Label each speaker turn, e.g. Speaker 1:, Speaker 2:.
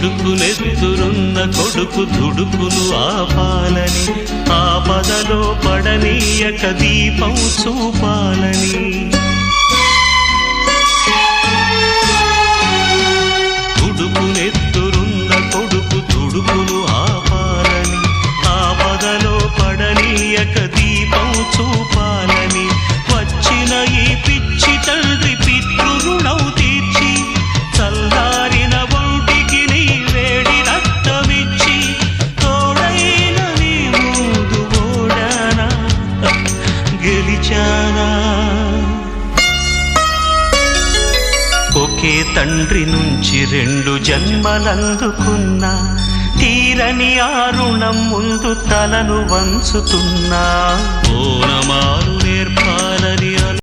Speaker 1: ఉడుకునెత్తురున్న కొడుకు దుడుకులు ఆపాలని, ఆపదలో పడనీయక దీపం చూపాలని. ఉడుకునెత్తురున్న కొడుకు దుడుకులు ఆపాలని, ఆపదలో పడనీయక దీపం చూపాలని. వచ్చిన ఈ పిచ్చి తండ్రి పితృరుణం తీర్చి, చల్లారిన ఒంటికి నీ వేడి రక్తమిచ్చి, తోడైన నీ ముందు ఓడానా గెలిచానా. ఒకే తండ్రి నుంచి 2 జన్మలందుకున్నా, తీరని ఆ రుణం ముందు తలను వంచుతున్నా. ఓనమాలు నేర్పాలని